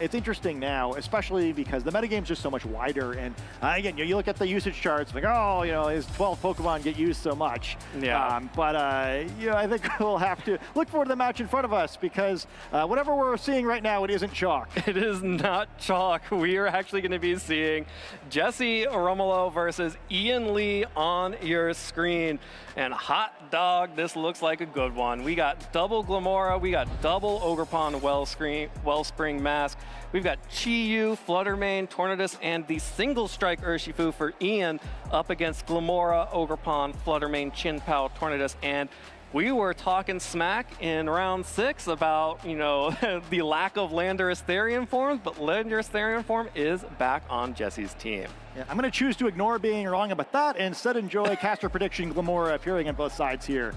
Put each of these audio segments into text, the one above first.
It's interesting now, especially because the metagame's just so much wider. And again, you look at the usage charts, like, oh, his 12 Pokemon get used so much. Yeah. But I think we'll have to look forward to the match in front of us because whatever we're seeing right now, it isn't chalk. It is not chalk. We are actually going to be seeing Jesse Romolo versus Ian Lee on your screen. And hot dog, this looks like a good one. We got double Glamora, we got double Ogerpon Wellspring Mask. We've got Chi-Yu, Fluttermane, Tornadus, and the single strike Urshifu for Ian up against Glamora, Ogerpon, Fluttermane, Chin-Pao, Tornadus, and we were talking smack in round 6 about, the lack of Landorus Therian forms, but Landorus Therian form is back on Jesse's team. Yeah, I'm going to choose to ignore being wrong about that and instead enjoy caster prediction Glamora appearing on both sides here.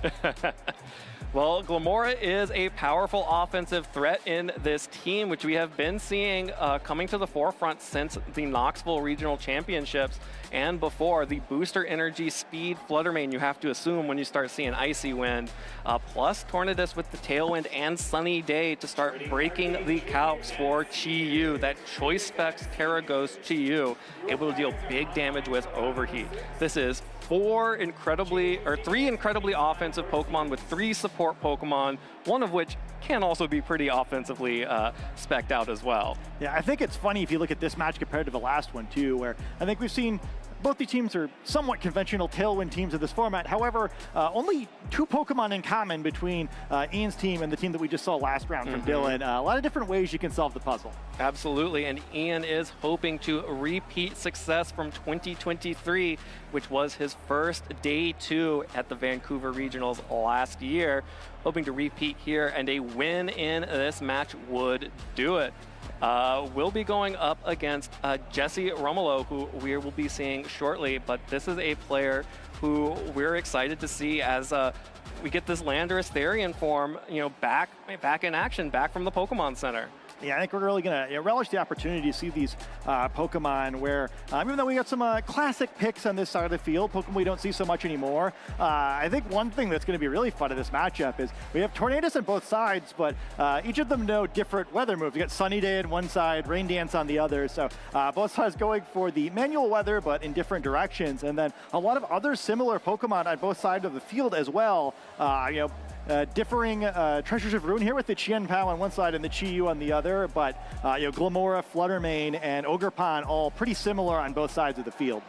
Well, Glamora is a powerful offensive threat in this team, which we have been seeing coming to the forefront since the Knoxville Regional Championships and before. The booster energy speed Fluttermane you have to assume when you start seeing Icy Wind, plus Tornadus with the Tailwind and Sunny Day to start breaking the calcs for Chi-Yu. That choice specs Terra Ghost Chi-Yu, able to deal big damage with Overheat. This is three incredibly offensive Pokemon with 3 support Pokemon, one of which can also be pretty offensively spec'd out as well. Yeah, I think it's funny if you look at this match compared to the last one too, where I think we've seen both the teams are somewhat conventional Tailwind teams of this format. However, only 2 Pokemon in common between Ian's team and the team that we just saw last round from Dylan. A lot of different ways you can solve the puzzle. Absolutely, and Ian is hoping to repeat success from 2023, which was his first day 2 at the Vancouver Regionals last year. Hoping to repeat here, and a win in this match would do it. We'll be going up against Jesse Romolo, who we will be seeing shortly, but this is a player who we're excited to see as we get this Landorus Therian form, back in action, back from the Pokemon Center. Yeah, I think we're really going to relish the opportunity to see these Pokemon where, even though we got some classic picks on this side of the field, Pokemon we don't see so much anymore, I think one thing that's going to be really fun in this matchup is we have Tornadus on both sides, but each of them know different weather moves. We got Sunny Day on one side, Rain Dance on the other, so both sides going for the manual weather, but in different directions, and then a lot of other similar Pokemon on both sides of the field as well. Differing Treasures of Ruin here with the Chien-Pao on one side and the Chi-Yu on the other, but Glamora, Fluttermane, and Ogerpon all pretty similar on both sides of the field.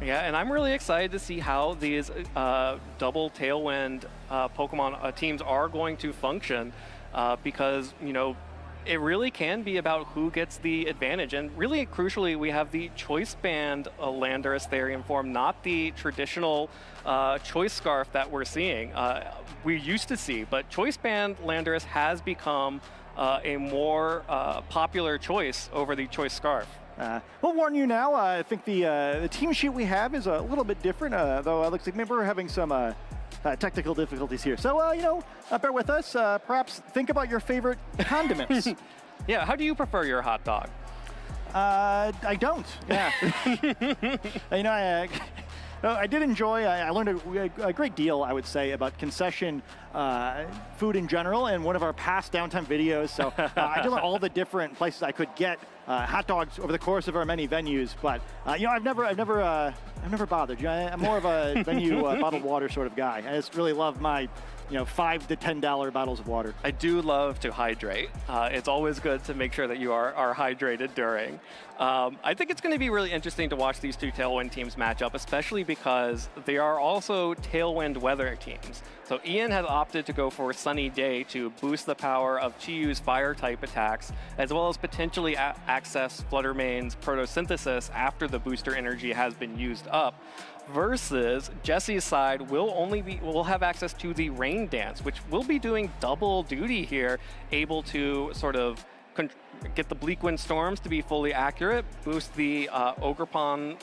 Yeah, and I'm really excited to see how these double Tailwind Pokemon teams are going to function because, it really can be about who gets the advantage. And really, crucially, we have the Choice Band Landorus Therian form, not the traditional Choice Scarf that we're seeing. We used to see, but Choice Band Landorus has become a more popular choice over the Choice Scarf. We'll warn you now, I think the team sheet we have is a little bit different, though it looks like maybe we're having some technical difficulties here. So, bear with us. Perhaps think about your favorite condiments. Yeah, how do you prefer your hot dog? I don't, yeah. I did enjoy, I learned a great deal, I would say, about concession food in general in one of our past downtime videos. So I did all the different places I could get hot dogs over the course of our many venues. But I've never bothered. I'm more of a venue bottled water sort of guy. I just really love my $5 to $10 bottles of water. I do love to hydrate. It's always good to make sure that you are hydrated during. I think it's going to be really interesting to watch these 2 Tailwind teams match up, especially because they are also Tailwind weather teams. So Ian has opted to go for Sunny Day to boost the power of Chi-Yu's fire-type attacks, as well as potentially access Fluttermane's photosynthesis after the booster energy has been used up. Versus Jesse's side will have access to the Rain Dance, which will be doing double duty here, able to sort of get the Bleak Wind Storms to be fully accurate, boost the Ogerpon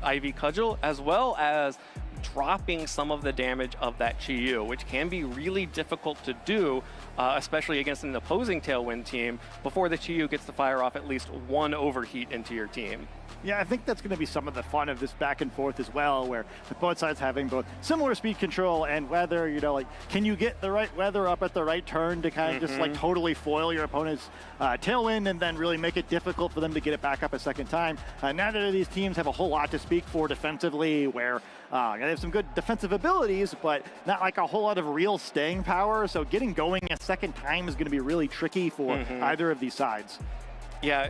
Ivy Cudgel, as well as dropping some of the damage of that Chi-Yu, which can be really difficult to do, especially against an opposing Tailwind team, before the Chi-Yu gets to fire off at least one Overheat into your team. Yeah, I think that's going to be some of the fun of this back and forth as well, where with both sides having both similar speed control and weather, like, can you get the right weather up at the right turn to kind of just like totally foil your opponent's tailwind and then really make it difficult for them to get it back up a second time. Neither of these teams have a whole lot to speak for defensively, where they have some good defensive abilities, but not like a whole lot of real staying power. So getting going a second time is going to be really tricky for either of these sides. Yeah,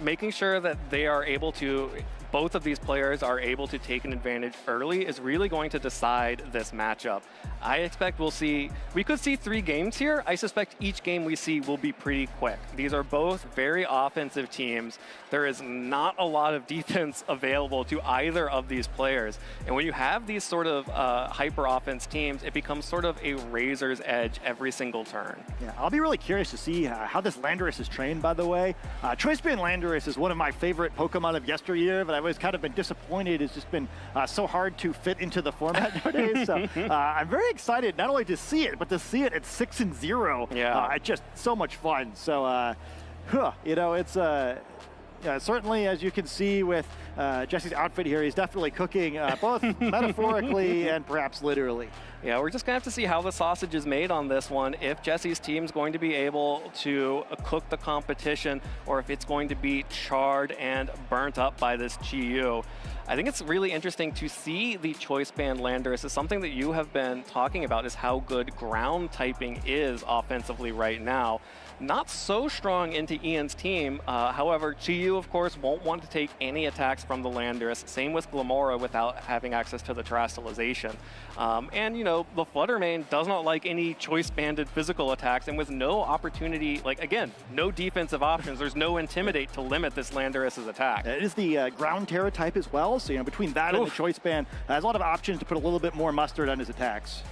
making sure that they are able to, both of these players are able to take an advantage early is really going to decide this matchup. I expect we could see 3 games here. I suspect each game we see will be pretty quick. These are both very offensive teams. There is not a lot of defense available to either of these players. And when you have these sort of hyper offense teams, it becomes sort of a razor's edge every single turn. Yeah, I'll be really curious to see how this Landorus is trained, by the way. Choice Band Landorus is one of my favorite Pokemon of yesteryear, but I've always kind of been disappointed. It's just been so hard to fit into the format nowadays. So I'm very excited not only to see it, but to see it at 6-0. Yeah. It's just so much fun. So, it's certainly, as you can see with Jesse's outfit here, he's definitely cooking both metaphorically and perhaps literally. Yeah, we're just going to have to see how the sausage is made on this one, if Jesse's team's going to be able to cook the competition or if it's going to be charred and burnt up by this Chi-Yu. I think it's really interesting to see the Choice Band Landorus. Is something that you have been talking about, is how good ground typing is offensively right now. Not so strong into Ian's team. However, Chi-Yu, of course, won't want to take any attacks from the Landorus. Same with Glamora without having access to the Terastallization. And, the Fluttermane does not like any choice-banded physical attacks, and with no opportunity, again, no defensive options, there's no Intimidate to limit this Landorus's attack. It is the ground Terra type as well, so, between that and the Choice Band, has a lot of options to put a little bit more mustard on his attacks.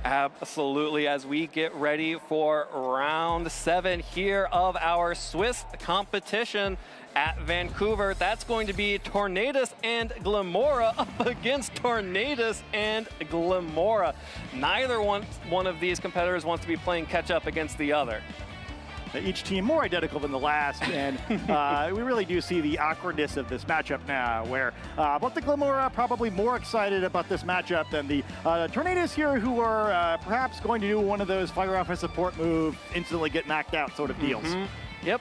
Absolutely, as we get ready for round 7 here of our Swiss competition at Vancouver. That's going to be Tornadus and Glamora up against Tornadus and Glamora. Neither one of these competitors wants to be playing catch up against the other. Each team more identical than the last, and we really do see the awkwardness of this matchup now, where both the Glamora probably more excited about this matchup than the Tornadus here, who are perhaps going to do one of those fire off a support move, instantly get knocked out sort of deals. Yep,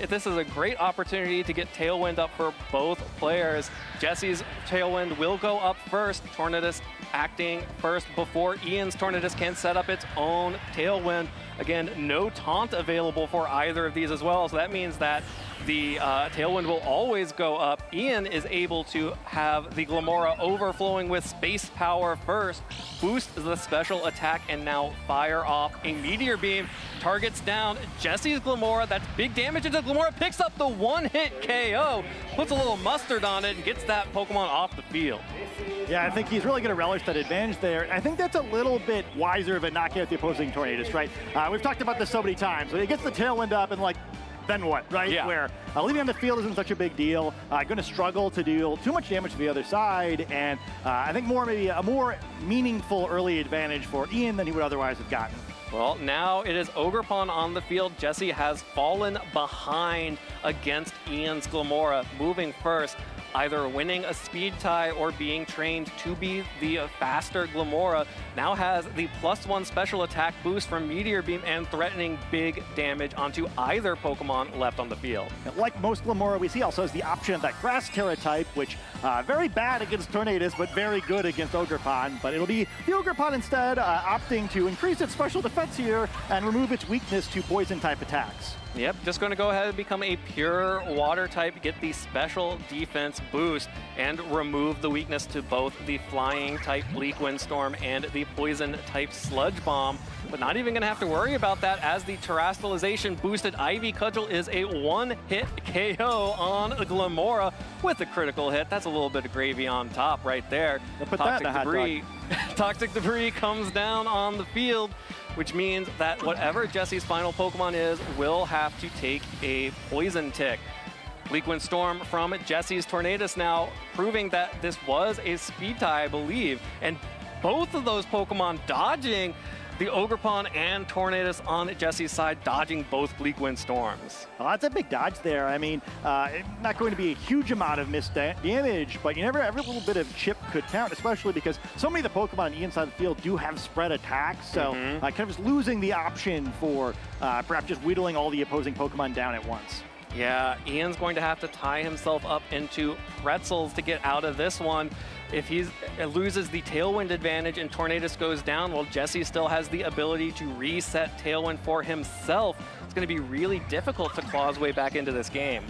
this is a great opportunity to get Tailwind up for both players. Jesse's Tailwind will go up first. Tornadus acting first before Ian's Tornadus can set up its own Tailwind. Again, no taunt available for either of these as well, so that means that the Tailwind will always go up. Ian is able to have the Glamora overflowing with space power first, boost the special attack, and now fire off a Meteor Beam. Targets down Jesse's Glamora. That's big damage into Glamora. Picks up the one-hit KO, puts a little mustard on it, and gets that Pokemon off the field. Yeah, I think he's really going to relish that advantage there. I think that's a little bit wiser of a knockout the opposing Tornadus, right? We've talked about this so many times. He gets the Tailwind up and then what, right? Yeah. Where leaving on the field isn't such a big deal. Going to struggle to deal too much damage to the other side, and I think maybe a more meaningful early advantage for Ian than he would otherwise have gotten. Well, now it is Ogerpon on the field. Jesse has fallen behind against Ian's Glamora, moving first, either winning a speed tie or being trained to be the faster Glamora. Now has the +1 special attack boost from Meteor Beam and threatening big damage onto either Pokemon left on the field. Like most Glamora, we see also has the option of that Grass Terra type, which very bad against Tornadus, but very good against Ogerpon. But it'll be the Ogerpon instead opting to increase its special defense here and remove its weakness to poison type attacks. Yep, just going to go ahead and become a pure water type, get the special defense boost, and remove the weakness to both the flying type Bleak Windstorm and the poison type Sludge Bomb. But not even going to have to worry about that, as the Terastallization boosted Ivy Cudgel is a one-hit KO on Glamora with a critical hit. That's a little bit of gravy on top right there. Toxic debris comes down on the field, which means that whatever Jesse's final Pokemon is will have to take a poison tick. Bleak Windstorm from Jesse's Tornadus now, proving that this was a speed tie, I believe. And both of those Pokemon dodging. the Ogerpon and Tornadus on Jesse's side, dodging both Bleak Wind Storms. Well, that's a big dodge there. I mean, not going to be a huge amount of missed damage, but every little bit of chip could count, especially because so many of the Pokemon on the inside of the field do have spread attacks, so kind of just losing the option for perhaps just whittling all the opposing Pokemon down at once. Yeah, Ian's going to have to tie himself up into pretzels to get out of this one. If he loses the Tailwind advantage and Tornadus goes down, well, Jesse still has the ability to reset Tailwind for himself. It's going to be really difficult to claw his way back into this game.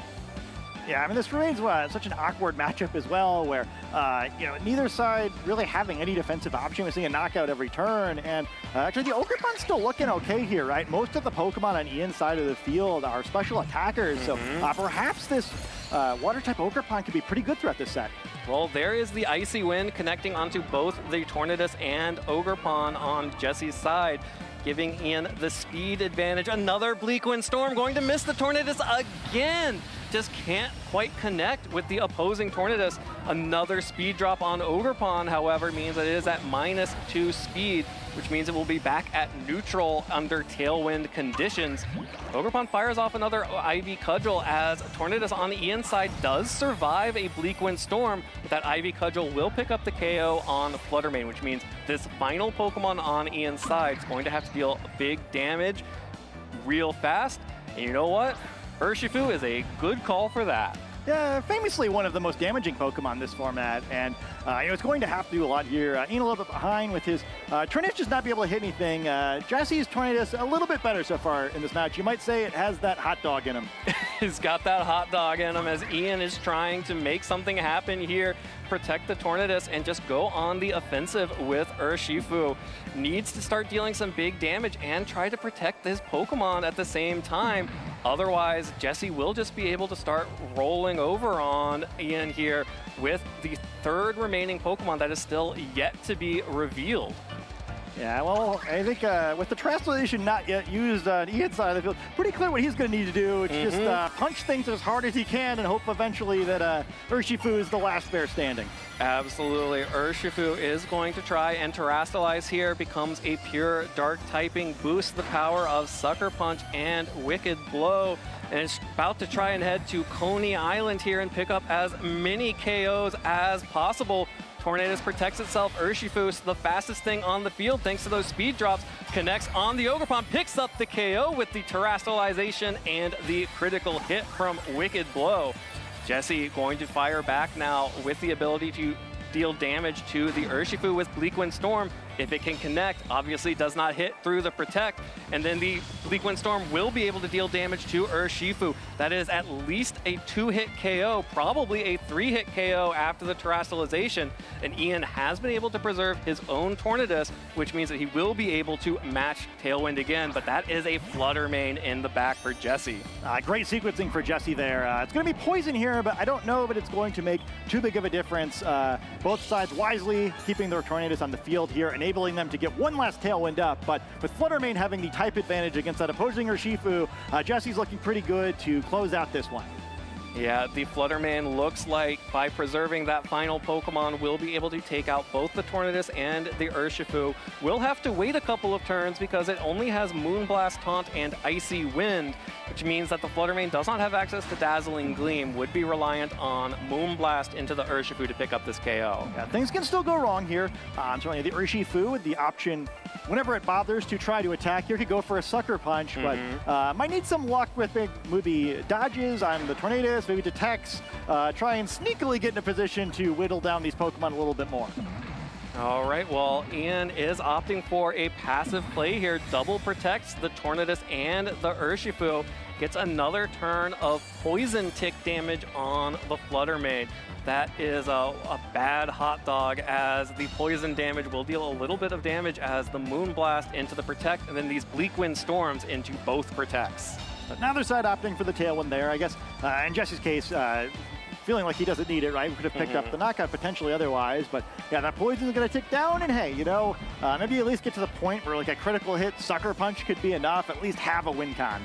Yeah, I mean, this remains such an awkward matchup as well, where, neither side really having any defensive option. We're seeing a knockout every turn, and actually the Ogerpon's still looking okay here, right? Most of the Pokemon on Ian's side of the field are special attackers, so perhaps this Water-type Ogerpon could be pretty good throughout this set. Well, there is the Icy Wind connecting onto both the Tornadus and Ogerpon on Jesse's side, giving Ian the speed advantage. Another Bleak Wind Storm going to miss the Tornadus again. Just can't quite connect with the opposing Tornadus. Another speed drop on Ogerpon, however, means that it is at -2 speed, which means it will be back at neutral under Tailwind conditions. Ogerpon fires off another Ivy Cudgel as Tornadus on the Ian side does survive a Bleak Wind Storm, but that Ivy Cudgel will pick up the KO on Fluttermane, which means this final Pokemon on Ian's side is going to have to deal big damage real fast. And you know what? Urshifu is a good call for that. Yeah, famously one of the most damaging Pokemon in this format, and it's going to have to do a lot here. Ian a little bit behind with his Tornadus just not be able to hit anything. Jesse's Tornadus a little bit better so far in this match. You might say it has that hot dog in him. He's got that hot dog in him as Ian is trying to make something happen here, protect the Tornadus, and just go on the offensive with Urshifu. Needs to start dealing some big damage and try to protect his Pokemon at the same time. Otherwise, Jesse will just be able to start rolling over on Ian here with the third remaining Pokemon that is still yet to be revealed. Yeah, well, I think with the Terrestrialization not yet used on Ian's side of the field, pretty clear what he's going to need to do. It's just punch things as hard as he can and hope eventually that Urshifu is the last bear standing. Absolutely. Urshifu is going to try and Terrastalize here, becomes a pure dark typing, boosts the power of Sucker Punch and Wicked Blow, and it's about to try and head to Coney Island here and pick up as many KOs as possible. Tornadus protects itself. Urshifu, the fastest thing on the field thanks to those speed drops, connects on the Ogerpon, picks up the KO with the Terrastalization and the critical hit from Wicked Blow. Jesse going to fire back now with the ability to deal damage to the Urshifu with Bleak Wind Storm. If it can connect, obviously does not hit through the Protect, and then the Bleak Wind Storm will be able to deal damage to Urshifu. That is at least a 2-hit KO, probably a 3-hit KO after the Terrastalization, and Ian has been able to preserve his own Tornadus, which means that he will be able to match Tailwind again, but that is a Fluttermane in the back for Jesse. Great sequencing for Jesse there. It's going to be poison here, but I don't know if it's going to make too big of a difference. Both sides wisely keeping their Tornadus on the field here, enabling them to get one last Tailwind up, but with Fluttermane having the type advantage against that opposing Urshifu, Jesse's looking pretty good to close out this one. Yeah, the Fluttermane looks like by preserving that final Pokemon will be able to take out both the Tornadus and the Urshifu. We'll have to wait a couple of turns because it only has Moonblast, Taunt, and Icy Wind, which means that the Fluttermane does not have access to Dazzling Gleam, would be reliant on Moonblast into the Urshifu to pick up this KO. Yeah, things can still go wrong here. Certainly the Urshifu with the option, whenever it bothers to try to attack here, could go for a Sucker Punch, but might need some luck with maybe dodges on the Tornadus, maybe detects, try and sneakily get in a position to whittle down these Pokemon a little bit more. All right, well, Ian is opting for a passive play here. Double protects the Tornadus and the Urshifu. Gets another turn of Poison Tick damage on the Fluttermane. That is a bad hot dog, as the poison damage will deal a little bit of damage as the Moonblast into the Protect, and then these Bleak Wind Storms into both Protects. But neither side opting for the Tailwind there, I guess. In Jesse's case, feeling like he doesn't need it, right? We could have picked up the knockout potentially otherwise, but yeah, that poison is going to tick down, and hey, maybe at least get to the point where like a critical hit Sucker Punch could be enough, at least have a win con.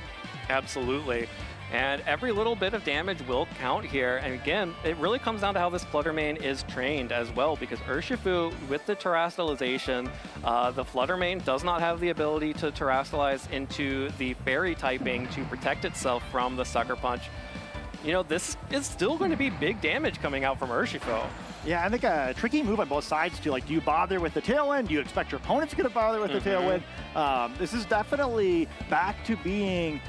Absolutely. And every little bit of damage will count here. And again, it really comes down to how this Fluttermane is trained as well, because Urshifu, with the Terastallization, the Fluttermane does not have the ability to Terastallize into the Fairy typing to protect itself from the Sucker Punch. You know, this is still going to be big damage coming out from Urshifu. Yeah, I think a tricky move on both sides too. Like, do you bother with the tailwind? Do you expect your opponent's going to bother with the tailwind? This is definitely back to being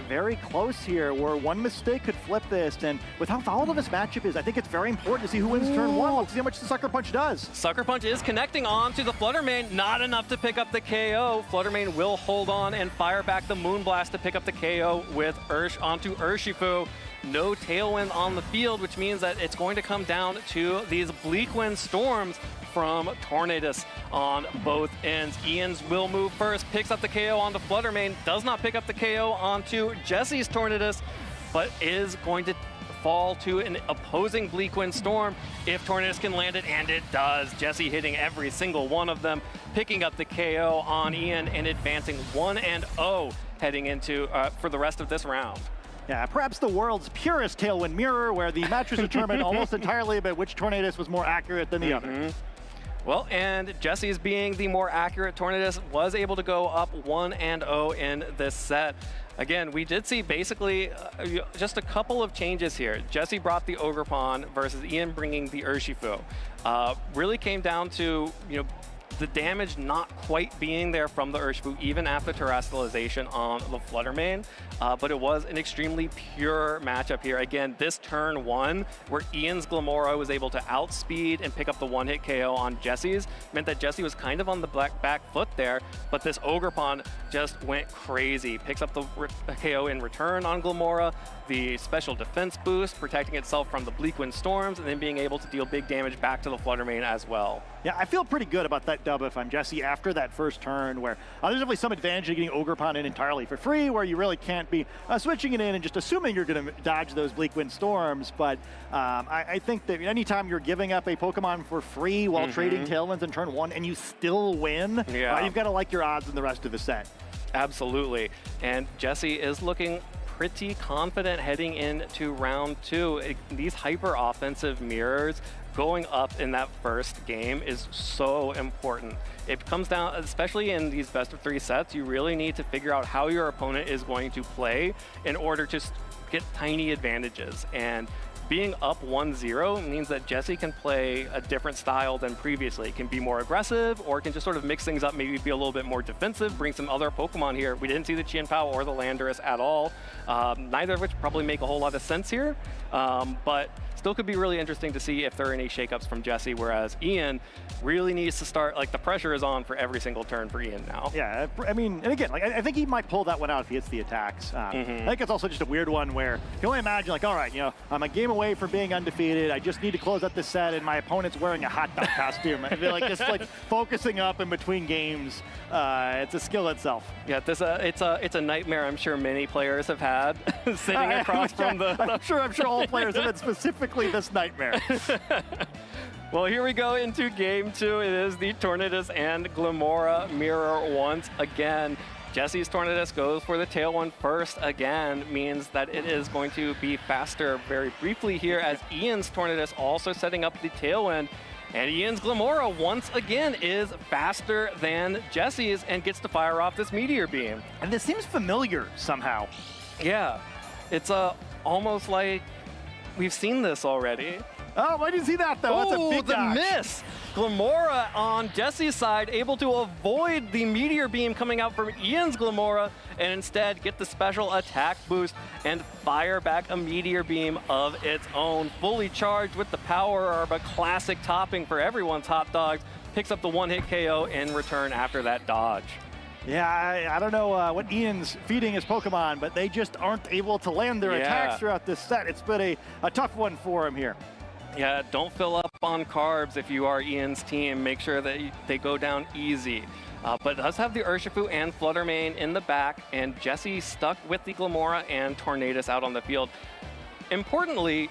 very close here, where one mistake could flip this. And with how volatile this matchup is, I think it's very important to see who wins turn one. Let's see how much the Sucker Punch does. Sucker Punch is connecting on to the Fluttermane. Not enough to pick up the KO. Fluttermane will hold on and fire back the Moonblast to pick up the KO with onto Urshifu. No tailwind on the field, which means that it's going to come down to these Bleakwind Storms from Tornadus on both ends. Ian's will move first, picks up the KO onto Fluttermane, does not pick up the KO onto Jesse's Tornadus, but is going to fall to an opposing Bleakwind Storm if Tornadus can land it, and it does. Jesse hitting every single one of them, picking up the KO on Ian and advancing 1-0 heading into for the rest of this round. Yeah, perhaps the world's purest tailwind mirror, where the match was determined almost entirely by which Tornadus was more accurate than the other. Well, and Jesse's being the more accurate Tornadus was able to go up 1-0 in this set. Again, we did see basically just a couple of changes here. Jesse brought the Ogerpon versus Ian bringing the Urshifu. Really came down to, you know, the damage not quite being there from the Urshifu, even after Terastallization on the Fluttermane. But it was an extremely pure matchup here. Again, this turn one, where Ian's Glamora was able to outspeed and pick up the one-hit KO on Jesse's, meant that Jesse was kind of on the back foot there, but this Ogerpon just went crazy. Picks up the KO in return on Glamora, the special defense boost, protecting itself from the Bleakwind Storms, and then being able to deal big damage back to the Fluttermane as well. Yeah, I feel pretty good about that dub if I'm Jesse after that first turn, where there's definitely some advantage to getting Ogerpon in entirely for free, where you really can't be switching it in and just assuming you're going to dodge those Bleakwind Storms. But I think that anytime you're giving up a Pokemon for free while trading Tailwinds in turn one and you still win, you've got to like your odds in the rest of the set. Absolutely. And Jesse is looking pretty confident heading into round two. These hyper offensive mirrors going up in that first game is so important. It comes down, especially in these best of three sets, you really need to figure out how your opponent is going to play in order to get tiny advantages. And being up 1-0 means that Jesse can play a different style than previously. It can be more aggressive, or it can just sort of mix things up, maybe be a little bit more defensive, bring some other Pokemon here. We didn't see the Chien-Pao or the Landorus at all, neither of which probably make a whole lot of sense here, but still could be really interesting to see if there are any shakeups from Jesse, whereas Ian really needs to start, like, the pressure is on for every single turn for Ian now. Yeah, I mean, and again, like, I think he might pull that one out if he hits the attacks. I think it's also just a weird one where you can only imagine, like, all right, you know, I'm a game away from being undefeated. I just need to close out this set, and my opponent's wearing a hot dog costume. I feel like just like focusing up in between games, it's a skill itself. Yeah, this it's a nightmare I'm sure many players have had sitting across from the. I'm sure all players have had specifically this nightmare. Well, here we go into game two. It is the Tornadus and Glamora mirror once again. Jesse's Tornadus goes for the tail one first again, means that it is going to be faster very briefly here, as Ian's Tornadus also setting up the tailwind. And Ian's Glamora once again is faster than Jesse's and gets to fire off this Meteor Beam. And this seems familiar somehow. Yeah, it's almost like we've seen this already. Oh, I didn't see that though. That's a big dodge. Miss. Glamora on Jesse's side, able to avoid the Meteor Beam coming out from Ian's Glamora, and instead get the special attack boost and fire back a Meteor Beam of its own. Fully charged with the power of a classic topping for everyone's hot dogs. Picks up the one-hit KO in return after that dodge. Yeah, I don't know what Ian's feeding his Pokemon, but they just aren't able to land their attacks throughout this set. It's been a tough one for him here. Yeah, don't fill up on carbs if you are Ian's team. Make sure that they go down easy. But it does have the Urshifu and Fluttermane in the back, and Jesse stuck with the Glamora and Tornadus out on the field. Importantly,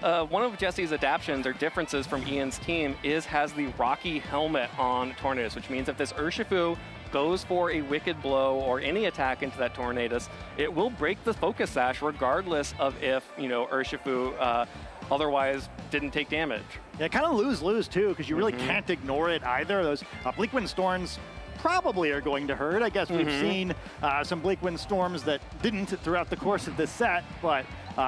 one of Jesse's adaptions or differences from Ian's team has the Rocky helmet on Tornadus, which means if this Urshifu goes for a Wicked Blow or any attack into that Tornadus, it will break the Focus Sash regardless of if, Urshifu otherwise didn't take damage. Yeah, kind of lose-lose too, because you really can't ignore it either. Those Bleak Wind Storms probably are going to hurt. I guess we've seen some Bleak Wind Storms that didn't throughout the course of this set, but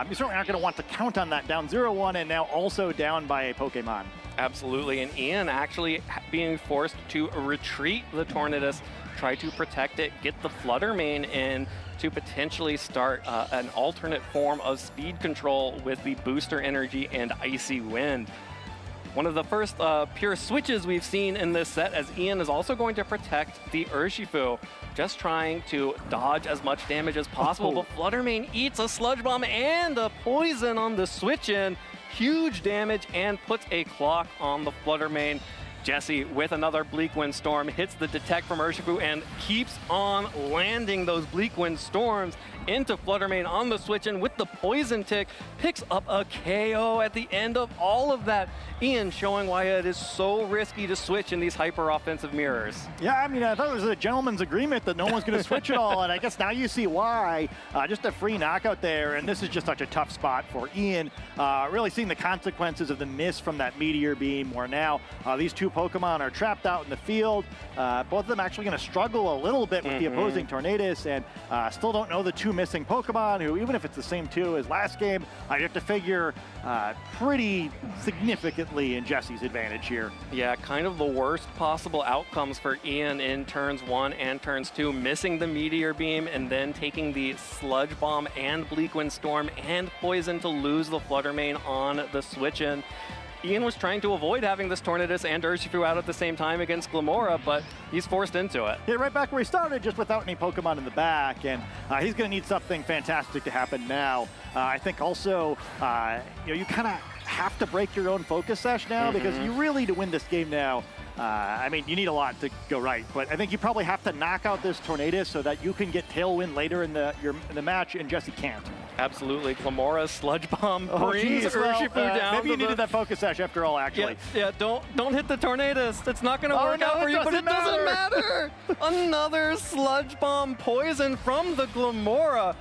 you certainly aren't going to want to count on that. Down 0-1 and now also down by a Pokemon. Absolutely, and Ian actually being forced to retreat the Tornadus, try to protect it, get the Flutter Mane in to potentially start an alternate form of speed control with the Booster Energy and Icy Wind. One of the first pure switches we've seen in this set, as Ian is also going to protect the Urshifu, just trying to dodge as much damage as possible. But Flutter Mane eats a Sludge Bomb and a Poison on the switch in. Huge damage and puts a clock on the Flutter Mane. Jesse with another Bleak Wind Storm hits the Detect from Urshifu and keeps on landing those Bleak Wind Storms into Flutter Mane on the switch in with the Poison Tick. Picks up a KO at the end of all of that. Ian showing why it is so risky to switch in these hyper-offensive mirrors. Yeah, I mean, I thought it was a gentleman's agreement that no one's going to switch it all, and I guess now you see why. Just a free knockout there, and this is just such a tough spot for Ian. Really seeing the consequences of the miss from that Meteor Beam, where now these two Pokemon are trapped out in the field. Both of them actually going to struggle a little bit with the opposing Tornadus, and still don't know the two missing Pokemon, who, even if it's the same two as last game, you have to figure pretty significantly in Jesse's advantage here. Yeah, kind of the worst possible outcomes for Ian in turns 1 and turns 2, missing the Meteor Beam and then taking the Sludge Bomb and Bleak Wind Storm and Poison to lose the Flutter Mane on the switch in. Ian was trying to avoid having this Tornadus and Urshifu out at the same time against Glimmora, but he's forced into it. Yeah, right back where he started, just without any Pokemon in the back, and he's going to need something fantastic to happen now. I think also, you kind of have to break your own Focus Sash now, because you really, to win this game now, I mean, you need a lot to go right, but I think you probably have to knock out this Tornadus so that you can get Tailwind later in the match, and Jesse can't. Absolutely. Glimmora's Sludge Bomb brings geez, Urshifu down. Maybe you needed that Focus Sash after all, actually. Yeah, don't hit the Tornadus. It's not going to work out for you, but it doesn't matter. Another Sludge Bomb Poison from the Glimmora.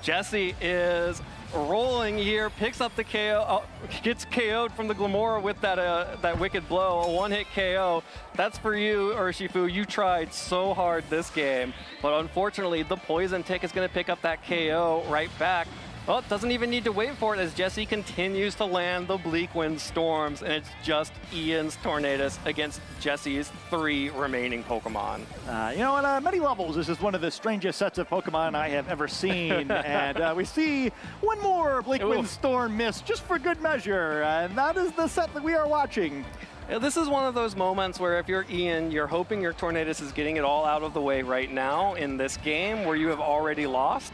Jesse is rolling here, picks up the KO, gets KO'd from the Glimmora with that Wicked Blow, a one-hit KO. That's for you, Urshifu. You tried so hard this game, but unfortunately, the Poison Tick is going to pick up that KO right back. Well, it doesn't even need to wait for it as Jesse continues to land the Bleak Wind Storms, and it's just Ian's Tornadus against Jesse's 3 remaining Pokemon. On many levels, this is one of the strangest sets of Pokemon I have ever seen, and we see one more Bleak Wind Storm miss just for good measure, and that is the set that we are watching. This is one of those moments where if you're Ian, you're hoping your Tornadus is getting it all out of the way right now in this game where you have already lost,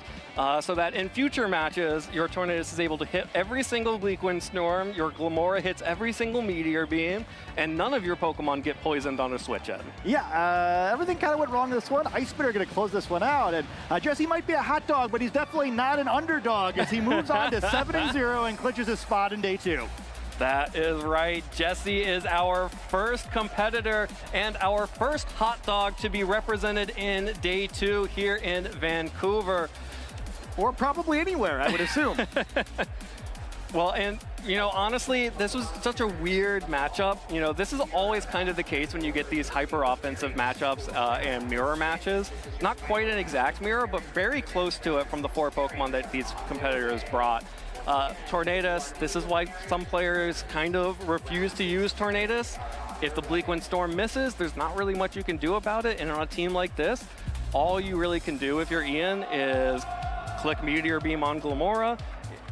so that in future matches, your Tornadus is able to hit every single Bleak Wind Storm, your Glimmora hits every single Meteor Beam, and none of your Pokemon get poisoned on a switch in. Yeah, everything kind of went wrong this one. Ice Spitter going to close this one out, and Jesse might be a hot dog, but he's definitely not an underdog as he moves on to 7-0 and clinches his spot in day 2. That is right. Jesse is our first competitor and our first hot dog to be represented in day 2 here in Vancouver. Or probably anywhere, I would assume. Well, and, honestly, this was such a weird matchup. This is always kind of the case when you get these hyper-offensive matchups and mirror matches. Not quite an exact mirror, but very close to it from the 4 Pokemon that these competitors brought. Tornadus, this is why some players kind of refuse to use Tornadus. If the Bleak Wind Storm misses, there's not really much you can do about it. And on a team like this, all you really can do if you're Ian is click Meteor Beam on Glimmora.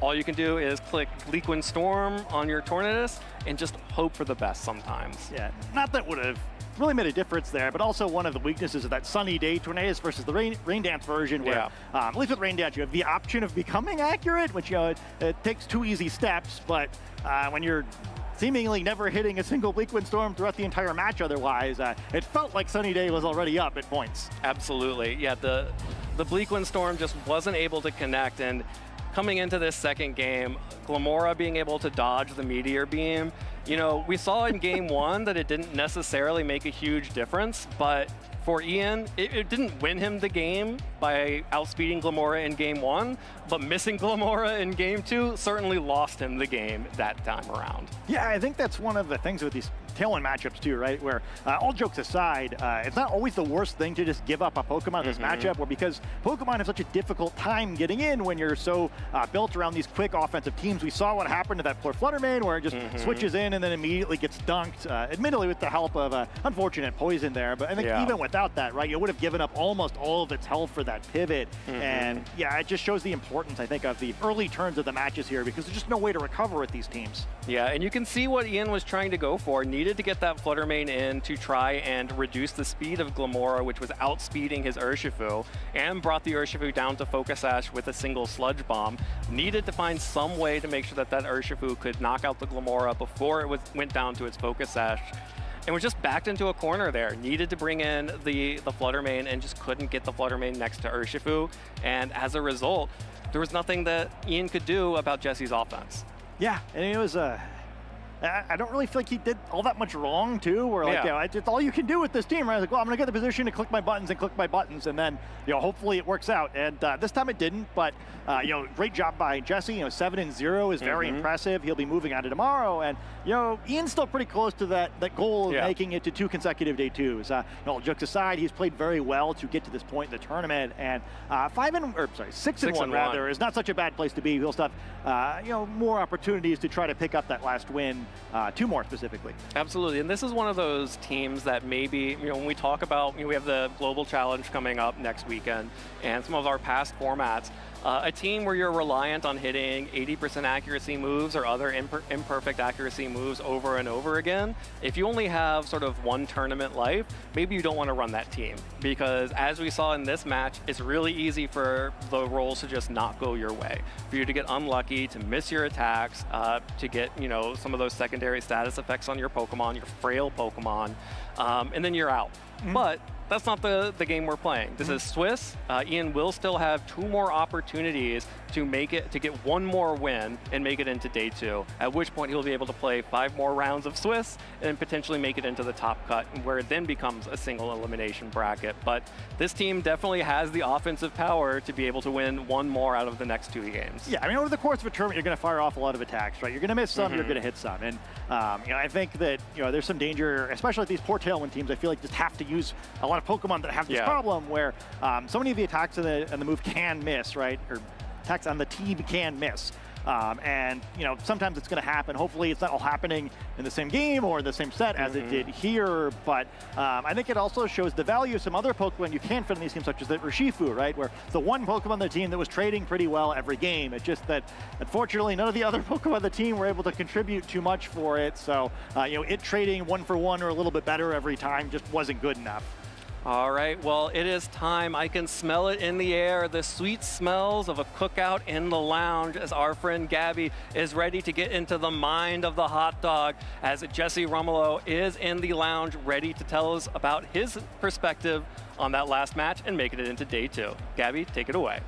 All you can do is click Bleak Wind Storm on your Tornadus and just hope for the best sometimes. Yeah, not that would have really made a difference there, but also one of the weaknesses of that Sunny Day Tornadus versus the Rain Dance version, where at least with Rain Dance you have the option of becoming accurate, which it takes 2 easy steps, but when you're seemingly never hitting a single Bleak Wind Storm throughout the entire match otherwise, it felt like Sunny Day was already up at points. Absolutely, yeah, the Bleak Wind Storm just wasn't able to connect, and coming into this second game, Glimmora being able to dodge the Meteor Beam, we saw in game 1 that it didn't necessarily make a huge difference, but for Ian, it didn't win him the game by outspeeding Glamora in game 1, but missing Glamora in game 2 certainly lost him the game that time around. Yeah, I think that's one of the things with these Tailwind matchups too, right? Where all jokes aside, it's not always the worst thing to just give up a Pokemon in this matchup, or because Pokemon have such a difficult time getting in when you're so built around these quick offensive teams. We saw what happened to that poor Fluttermane, where it just switches in and then immediately gets dunked, admittedly with the help of unfortunate poison there. But I think even without that, right, it would have given up almost all of its health for that pivot. And yeah, it just shows the importance, I think, of the early turns of the matches here, because there's just no way to recover with these teams. Yeah, and you can see what Ian was trying to go for. Needed to get that Fluttermane in to try and reduce the speed of Glamora, which was outspeeding his Urshifu, and brought the Urshifu down to Focus Sash with a single Sludge Bomb. Needed to find some way to make sure that that Urshifu could knock out the Glamora before it went down to its Focus Sash. And was just backed into a corner there. Needed to bring in the Fluttermane and just couldn't get the Fluttermane next to Urshifu. And as a result, there was nothing that Ian could do about Jesse's offense. Yeah, and it was I don't really feel like he did all that much wrong, too, where, like, you know, it's all you can do with this team, right? Like, well, I'm going to get the position to click my buttons, and then, you know, hopefully it works out. And this time it didn't, but, you know, great job by Jesse. You know, 7-0 is very impressive. He'll be moving on to tomorrow. And, you know, Ian's still pretty close to that goal of making it to 2 consecutive day 2s. You know, all jokes aside, he's played very well to get to this point in the tournament. And 6-1 rather, is not such a bad place to be. He'll still have, you know, more opportunities to try to pick up that last win. 2 more specifically. Absolutely, and this is one of those teams that maybe, you know, when we talk about, you know, we have the Global Challenge coming up next weekend, and some of our past formats, a team where you're reliant on hitting 80% accuracy moves or other imperfect accuracy moves over and over again, if you only have sort of one tournament life, maybe you don't want to run that team. Because as we saw in this match, it's really easy for the rolls to just not go your way. For you to get unlucky, to miss your attacks, to get, you know, some of those secondary status effects on your Pokemon, your frail Pokemon, and then you're out. But that's not the game we're playing. This is Swiss. Ian will still have 2 more opportunities to make it, to get 1 more win and make it into day 2, at which point he'll be able to play 5 more rounds of Swiss and potentially make it into the top cut, where it then becomes a single elimination bracket. But this team definitely has the offensive power to be able to win 1 more out of the next 2 games. Yeah, I mean, over the course of a tournament, you're going to fire off a lot of attacks, right? You're going to miss some, you're going to hit some. And, you know, I think that, you know, there's some danger, especially with these poor Tailwind teams, I feel like just have to use a lot of Pokemon that have this problem where so many of the attacks and the move can miss, right? Or attacks on the team can miss. And, you know, sometimes it's going to happen. Hopefully it's not all happening in the same game or the same set as it did here. But I think it also shows the value of some other Pokemon you can fit in these teams, such as the Urshifu, right? Where the one Pokemon on the team that was trading pretty well every game. It's just that, unfortunately, none of the other Pokemon on the team were able to contribute too much for it. So, you know, it trading 1 for 1 or a little bit better every time just wasn't good enough. All right, well, it is time. I can smell it in the air, the sweet smells of a cookout in the lounge, as our friend Gabby is ready to get into the mind of the hot dog, as Jesse Romolo is in the lounge ready to tell us about his perspective on that last match and making it into day 2. Gabby, take it away.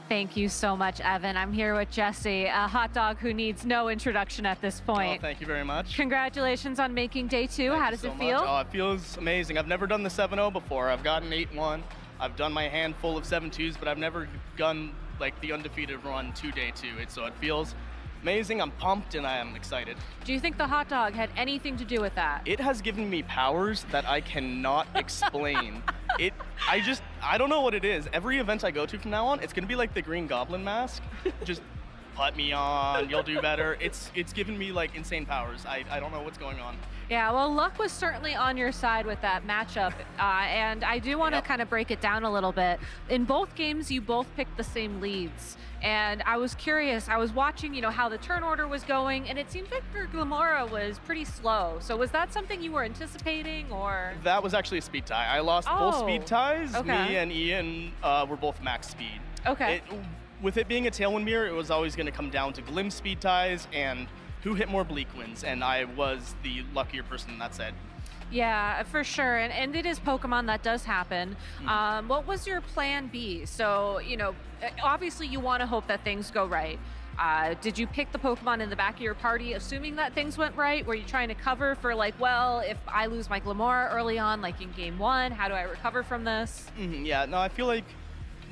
Thank you so much, Evan. I'm here with Jesse, a hot dog who needs no introduction at this point. Oh, thank you very much. Congratulations on making day 2. How does it feel? Oh, it feels amazing. I've never done the 7-0 before. I've gotten 8-1. I've done my handful of 7-2s, but I've never done like the undefeated run to day 2. So it feels amazing. I'm pumped and I am excited. Do you think the hot dog had anything to do with that? It has given me powers that I cannot explain. I don't know what it is. Every event I go to from now on, it's gonna be like the Green Goblin mask. Just put me on, you'll do better. It's given me like insane powers. I don't know what's going on. Yeah, well, luck was certainly on your side with that matchup, and I do want to kind of break it down a little bit. In both games, you both picked the same leads, and I was curious. I was watching, you know, how the turn order was going, and it seems like your Glamora was pretty slow. So was that something you were anticipating, or? That was actually a speed tie. I lost both speed ties. Okay. Me and Ian were both max speed. Okay. With it being a Tailwind mirror, it was always going to come down to Glim speed ties and who hit more Bleak wins, and I was the luckier person in that set. Yeah, for sure, and it is Pokemon, that does happen. What was your plan B? So, you know, obviously you want to hope that things go right. Did you pick the Pokemon in the back of your party assuming that things went right? Were you trying to cover for like, well, if I lose my Glamora early on, like in game 1, how do I recover from this? Yeah, no, I feel like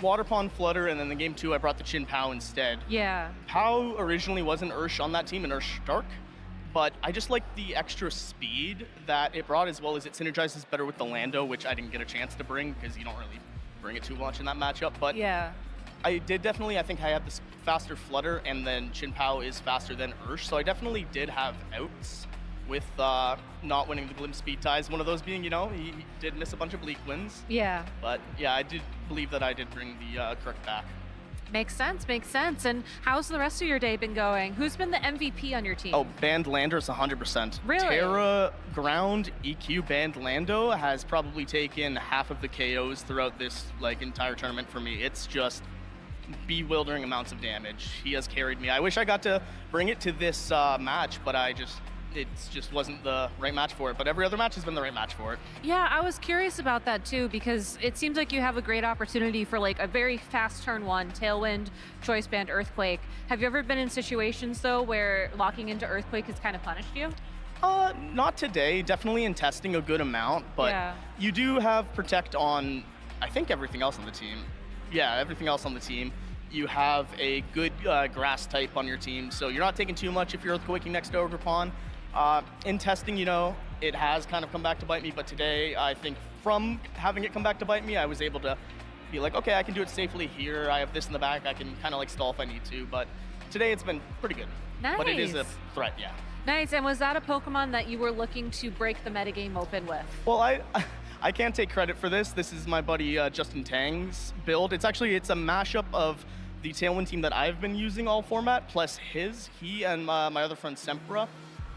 Water Pond Flutter, and then in game 2, I brought the Chin Pao instead. Yeah. Pao originally was an Ursh on that team, an Ursh Stark, but I just like the extra speed that it brought, as well as it synergizes better with the Lando, which I didn't get a chance to bring because you don't really bring it too much in that matchup. But yeah, I did definitely, I think I had this faster Flutter, and then Chin Pao is faster than Ursh, so I definitely did have outs with not winning the Glim Speed ties. One of those being, he did miss a bunch of Bleak wins. Yeah. But yeah, I did believe that I did bring the correct back. Makes sense, makes sense. And how's the rest of your day been going? Who's been the MVP on your team? Oh, Banned Landor's 100%. Really? Terra, Ground, EQ, Banned Lando has probably taken half of the KOs throughout this entire tournament for me. It's just bewildering amounts of damage. He has carried me. I wish I got to bring it to this match, but it just wasn't the right match for it. But every other match has been the right match for it. Yeah, I was curious about that too, because it seems like you have a great opportunity for a very fast turn 1, Tailwind, Choice Band, Earthquake. Have you ever been in situations though where locking into Earthquake has kind of punished you? Not today. Definitely in testing a good amount, but yeah. You do have Protect on, I think, everything else on the team. Yeah, everything else on the team. You have a good grass type on your team, so you're not taking too much if you're Earthquaking next to Ogre Pond. In testing, it has kind of come back to bite me, but today, I think from having it come back to bite me, I was able to be like, okay, I can do it safely here. I have this in the back. I can kind of stall if I need to, but today it's been pretty good. Nice. But it is a threat, yeah. Nice. And was that a Pokemon that you were looking to break the metagame open with? Well, I can't take credit for this. This is my buddy Justin Tang's build. It's a mashup of the Tailwind team that I've been using all format, plus his. He and my other friend Sempra,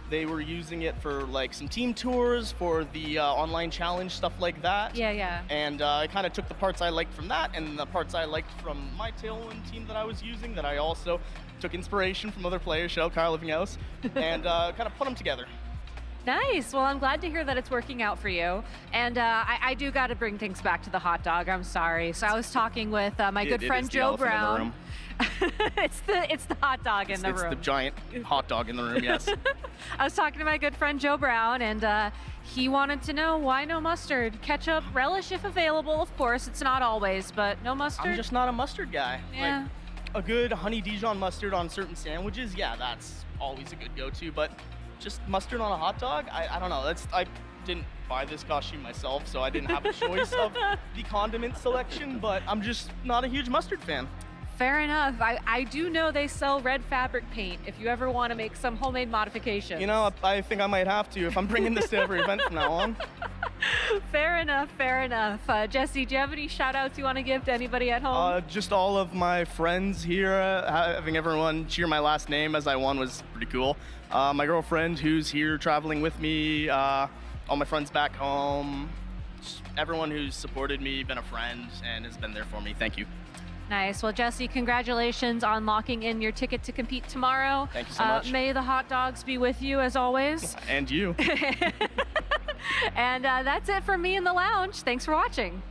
they were using it for some team tours, for the online challenge, stuff like that. Yeah, yeah. And I kind of took the parts I liked from that and the parts I liked from my Tailwind team that I was using, that I also took inspiration from other players, shout out Kyle Livinghouse, and kind of put them together. Nice. Well, I'm glad to hear that it's working out for you. And I do got to bring things back to the hot dog. I'm sorry. So I was talking with my good friend Joe Brown. It's the hot dog in the room. It's the giant hot dog in the room, yes. I was talking to my good friend Joe Brown, and he wanted to know why no mustard. Ketchup, relish if available, of course. It's not always, but no mustard. I'm just not a mustard guy. Yeah. A good honey Dijon mustard on certain sandwiches, yeah, that's always a good go-to, but just mustard on a hot dog? I don't know. I didn't buy this costume myself, so I didn't have a choice of the condiment selection, but I'm just not a huge mustard fan. Fair enough. I do know they sell red fabric paint if you ever want to make some homemade modifications. I think I might have to if I'm bringing this to every event from now on. Fair enough, fair enough. Jesse, do you have any shout outs you want to give to anybody at home? Just all of my friends here, having everyone cheer my last name as I won was pretty cool. My girlfriend who's here traveling with me, all my friends back home, everyone who's supported me, been a friend, and has been there for me. Thank you. Nice. Well, Jesse, congratulations on locking in your ticket to compete tomorrow. Thank you so much. May the hot dogs be with you as always. And you. And that's it from me in the lounge. Thanks for watching.